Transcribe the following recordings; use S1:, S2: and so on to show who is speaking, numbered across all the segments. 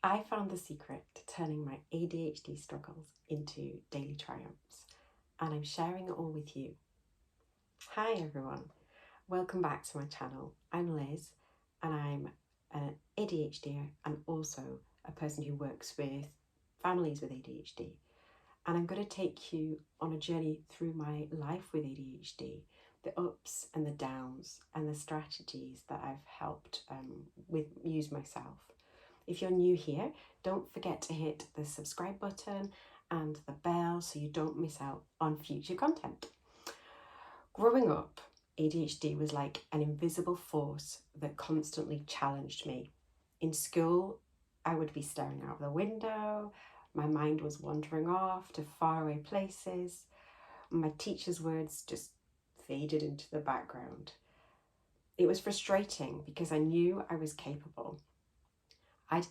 S1: I found the secret to turning my ADHD struggles into daily triumphs, and I'm sharing it all with you. Hi everyone, welcome back to my channel. I'm Liz, and I'm an ADHD and also a person who works with families with ADHD. And I'm going to take you on a journey through my life with ADHD, the ups and the downs, and the strategies that I've helped use myself. If you're new here, don't forget to hit the subscribe button and the bell so you don't miss out on future content. Growing up, ADHD was like an invisible force that constantly challenged me. In school, I would be staring out the window, my mind was wandering off to faraway places, my teacher's words just faded into the background. It was frustrating because I knew I was capable. I'd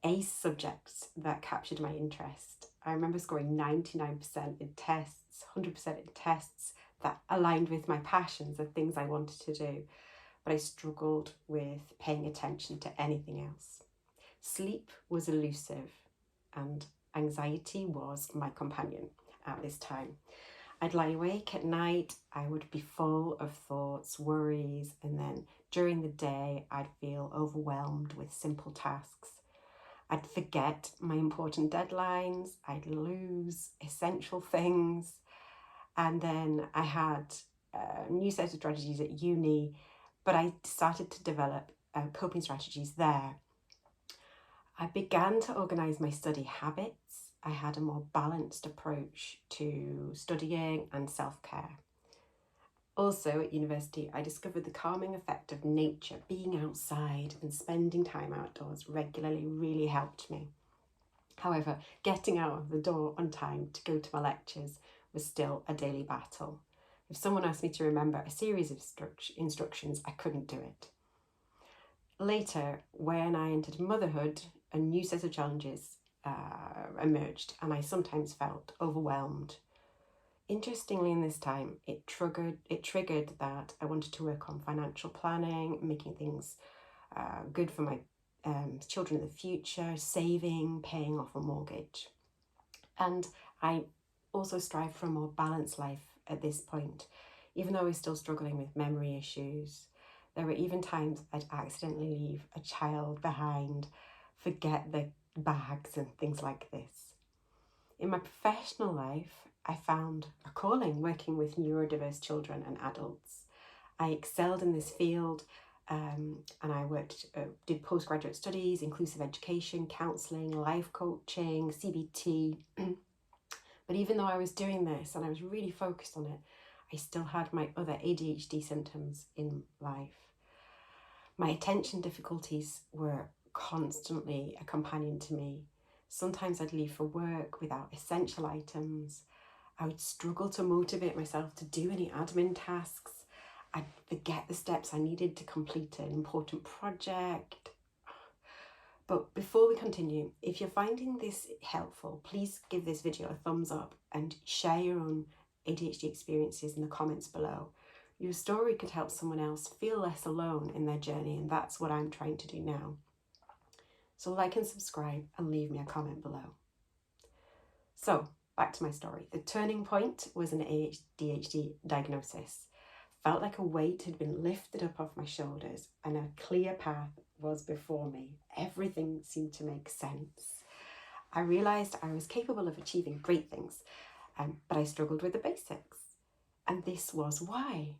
S1: ace subjects that captured my interest. I remember scoring 99% in tests, 100% in tests that aligned with my passions and things I wanted to do, but I struggled with paying attention to anything else. Sleep was elusive and anxiety was my companion at this time. I'd lie awake at night, I would be full of thoughts, worries, and then during the day I'd feel overwhelmed with simple tasks. I'd forget my important deadlines, I'd lose essential things, and then I had a new set of strategies at uni, but I started to develop coping strategies there. I began to organise my study habits. I had a more balanced approach to studying and self-care. Also at university, I discovered the calming effect of nature. Being outside and spending time outdoors regularly really helped me. However, getting out of the door on time to go to my lectures was still a daily battle. If someone asked me to remember a series of instructions, I couldn't do it. Later, when I entered motherhood, a new set of challenges emerged, and I sometimes felt overwhelmed. Interestingly, in this time, it triggered that I wanted to work on financial planning, making things good for my children in the future, saving, paying off a mortgage. And I also strive for a more balanced life at this point. Even though I was still struggling with memory issues, there were even times I'd accidentally leave a child behind, forget the bags and things like this. In my professional life, I found a calling working with neurodiverse children and adults. I excelled in this field and I did postgraduate studies, inclusive education, counselling, life coaching, CBT. But even though I was doing this and I was really focused on it, I still had my other ADHD symptoms in life. My attention difficulties were constantly a companion to me. Sometimes I'd leave for work without essential items. I would struggle to motivate myself to do any admin tasks. I'd forget the steps I needed to complete an important project. But before we continue, if you're finding this helpful, please give this video a thumbs up and share your own ADHD experiences in the comments below. Your story could help someone else feel less alone in their journey, and that's what I'm trying to do now. So like and subscribe and leave me a comment below. So back to my story. The turning point was an ADHD diagnosis. Felt like a weight had been lifted up off my shoulders and a clear path was before me. Everything seemed to make sense. I realised I was capable of achieving great things, but I struggled with the basics. And this was why.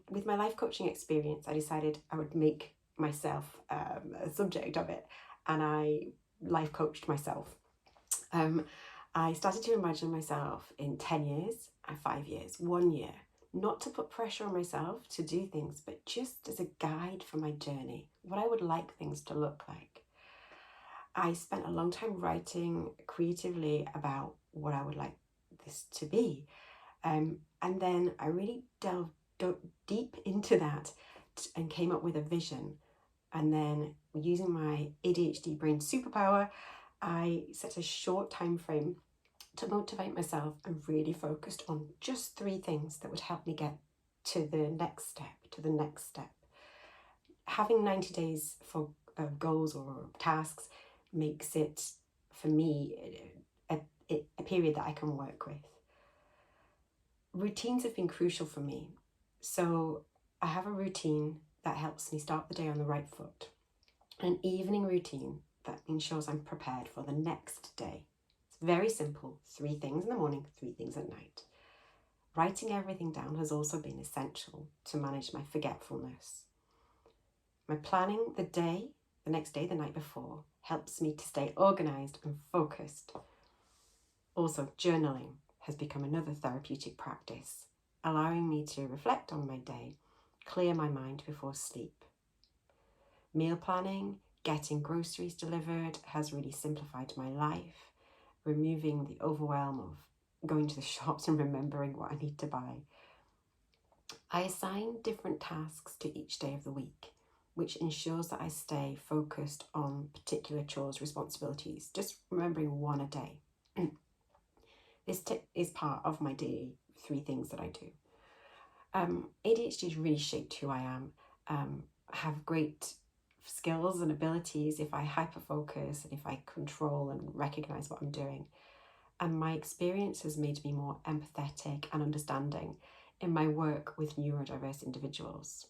S1: With my life coaching experience, I decided I would make myself a subject of it, and I life coached myself. I started to imagine myself in 10 years, 5 years, 1 year, not to put pressure on myself to do things, but just as a guide for my journey, what I would like things to look like. I spent a long time writing creatively about what I would like this to be. And then I really delved deep into that and came up with a vision. And then using my ADHD brain superpower, I set a short time frame to motivate myself and really focused on just 3 things that would help me get to the next step, Having 90 days for goals or tasks makes it, for me, a period that I can work with. Routines have been crucial for me. So I have a routine that helps me start the day on the right foot. An evening routine that ensures I'm prepared for the next day. It's very simple. 3 things in the morning, 3 things at night. Writing everything down has also been essential to manage my forgetfulness. My planning the next day, the night before, helps me to stay organised and focused. Also, journaling has become another therapeutic practice, allowing me to reflect on my day, clear my mind before sleep. Meal planning, getting groceries delivered has really simplified my life, removing the overwhelm of going to the shops and remembering what I need to buy. I assign different tasks to each day of the week, which ensures that I stay focused on particular chores, responsibilities, just remembering one a day. This tip is part of my daily 3 things that I do. ADHD has really shaped who I am. I have great skills and abilities if I hyperfocus and if I control and recognise what I'm doing. And my experience has made me more empathetic and understanding in my work with neurodiverse individuals.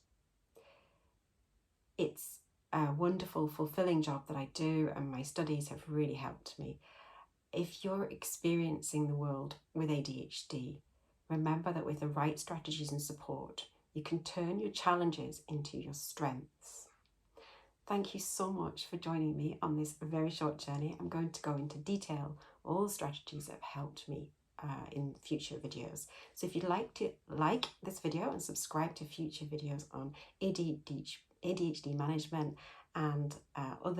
S1: It's a wonderful, fulfilling job that I do, and my studies have really helped me. If you're experiencing the world with ADHD, remember that with the right strategies and support, you can turn your challenges into your strengths. Thank you so much for joining me on this very short journey. I'm going to go into detail all the strategies that have helped me in future videos. So if you'd like to like this video and subscribe to future videos on ADHD management and other